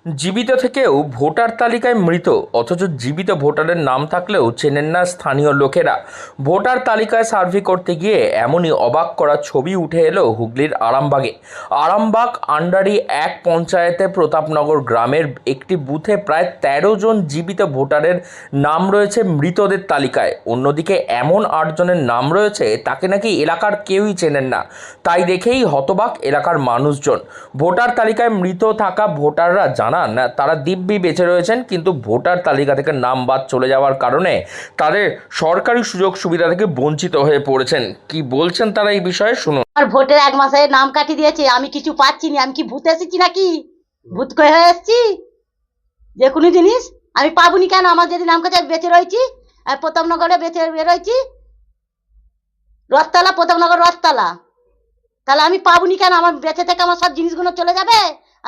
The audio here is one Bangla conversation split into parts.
জীবিত থেকেও ভোটার তালিকায় মৃত, অথচ জীবিত ভোটারের নাম থাকলেও চেনেন না স্থানীয় লোকেরা। ভোটার তালিকায় সার্ভে করতে গিয়ে এমনই অবাক করা ছবি উঠে এলো হুগলির আরামবাগে। আরামবাগ আন্ডারি 1 পঞ্চায়েতে প্রতাপনগর গ্রামের একটি বুথে প্রায় 13 জন জীবিত ভোটারের নাম রয়েছে মৃতদের তালিকায়। অন্যদিকে এমন 8 জনের নাম রয়েছে তাকে নাকি এলাকার কেউই চেনেন না। তাই দেখেই হতবাক এলাকার মানুষজন। ভোটার তালিকায় মৃত থাকা ভোটাররা জানান তারা দিব্যি বেঁচে রয়েছেন, কিন্তু ভোটার তালিকা থেকে নাম বাদ চলে যাওয়ার কারণে তাদের সরকারি সুযোগ সুবিধা থেকে বঞ্চিত হয়ে পড়েছেন। কি বলছেন তারা এই বিষয়ে শুনুন। আর ভোটের 1 মাসে নাম কাটি দিয়েছে, আমি কিছু পাচ্ছি না। আমি কি ভূত এসেছি নাকি? ভূত হয়ে এসেছি? যে কোনো জিনিস আমি পাবনি কেন? আমার যদি নাম কাছে বেঁচে রয়েছি, প্রতাপনগরে বেঁচে বেরোইছি, রথতলা, প্রতাপনগর রথতলা, তাহলে আমি পাবনি কেন? আমার বেঁচে থেকে আমার সব জিনিসগুলো চলে যাবে।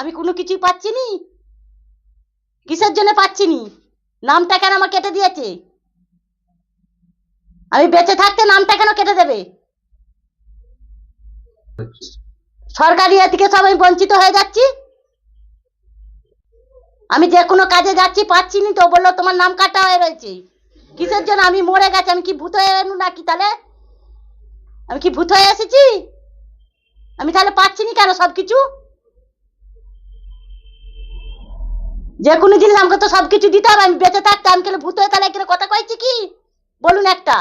আমি কোনো কিছুই পাচ্ছি নি। কিসের জন্য পাচ্ছি নি? নামটা কেন আমার কেটে দিয়েছে? আমি বেঁচে থাকতে নামটা কেন কেটে দেবে? সরকারি থেকে সব আমি বঞ্চিত হয়ে যাচ্ছি। আমি যে কোনো কাজে যাচ্ছি, পাচ্ছি নি তো বললো তোমার নাম কাটা হয়ে রয়েছে। কিসের জন্য? আমি মরে গেছি। আমি কি ভূত হয়ে এলু নাকি? তাহলে আমি কি ভূত হয়ে এসেছি? আমি তাহলে পাচ্ছি নি কেন সবকিছু? যে কোনো জিনিস আমাকে তো সবকিছু দিতে হবে। আমি বেঁচে থাকতে আমি কেন ভূত হয়ে তাহলে এখানে কথা কইছি কি? বলুন একটা।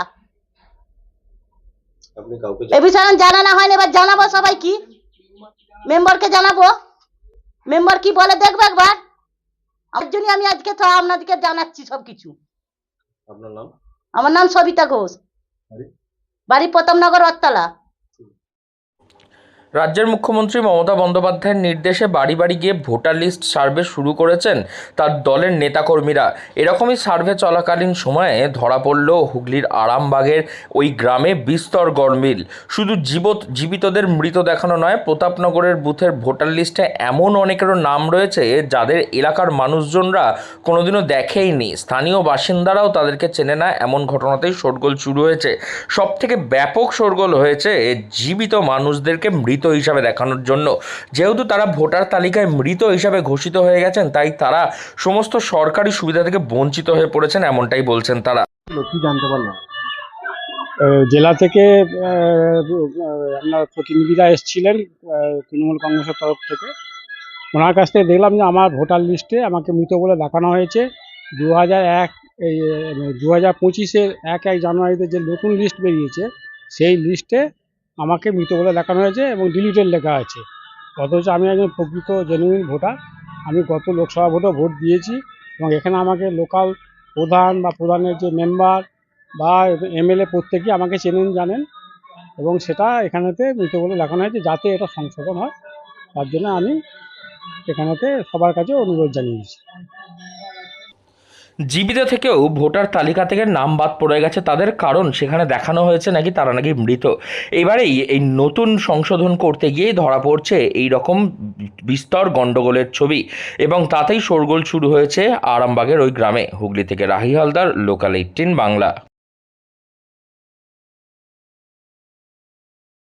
এ বিষয়ে জানানো হয়নি, এবার জানাবো। সবাই কি মেম্বারকে জানাবো। মেম্বার কি বলে দেখবো একবার। আমার জন্য আমি আজকে তো আপনাদেরকে জানাচ্ছি সবকিছু। আপনার নাম? আমার নাম সবিতা ঘোষ, বাড়ি প্রতাপনগর রথতলা। রাজ্যের মুখ্যমন্ত্রী মমতা বন্দ্যোপাধ্যায়ের নির্দেশে বাড়ি বাড়ি গিয়ে ভোটার লিস্ট সার্ভে শুরু করেছেন তার দলের নেতাকর্মীরা। এরকমই সার্ভে চলাকালীন সময়ে ধরা পড়ল হুগলির আরামবাগের ওই গ্রামে বিস্তর গরমিল। শুধু জীবিতদের মৃত দেখানো নয়, প্রতাপনগরের বুথের ভোটার লিস্টে এমন অনেকেরও নাম রয়েছে যাদের এলাকার মানুষজনরা কোনোদিনও দেখেইনি। স্থানীয় বাসিন্দারাও তাদেরকে চেনে না। এমন ঘটনাতেই শোরগোল শুরু হয়েছে। সব থেকে ব্যাপক শোরগোল হয়েছে জীবিত মানুষদেরকে মৃত হিসাবে দেখানোর জন্য। যেহেতু তারা ভোটার তালিকায় মৃত হিসাবে ঘোষিত হয়ে গেছেন, তাই তারা সমস্ত সরকারি সুবিধা থেকে বঞ্চিত হয়ে পড়েছেন, এমনটাই বলছেন তারা। কি জানতে পারলাম? জেলা থেকে আপনার প্রতিনিধিরা এসেছিলেন তৃণমূল কংগ্রেসের তরফ থেকে। ওনার কাছ থেকে দেখলাম যে আমার ভোটার লিস্টে আমাকে মৃত বলে দেখানো হয়েছে। 2001 এই 2025-এর 1 জানুয়ারিতে যে নতুন লিস্ট বেরিয়েছে, সেই লিস্টে আমাকে মৃত বলে দেখানো হয়েছে এবং ডিলিটেড লেখা আছে। অথচ আমি একজন প্রকৃত জেনুইন ভোটার। আমি গত লোকসভা ভোটে ভোট দিয়েছি এবং এখানে আমাকে লোকাল প্রধান বা প্রধানের যে মেম্বার বা এমএলএ প্রত্যেকেই আমাকে চেনেন, জানেন, এবং সেটা এখানেতে মৃত বলে দেখানো হয়েছে। যাতে এটা সংশোধন হয়, তার জন্য আমি এখানেতে সবার কাছে অনুরোধ জানিয়েছি। জীবিত থেকেও ভোটার তালিকা থেকে নাম বাদ পড়ে গেছে তাদের, কারণ সেখানে দেখানো হয়েছে নাকি তারা নাকি মৃত। এবারেই এই নতুন সংশোধন করতে গিয়েই ধরা পড়ছে এই রকম বিস্তর গণ্ডগোলের ছবি, এবং তাতেই শোরগোল শুরু হয়েছে আরামবাগের ওই গ্রামে। হুগলি থেকে রাহি হালদার, লোকাল 18 বাংলা।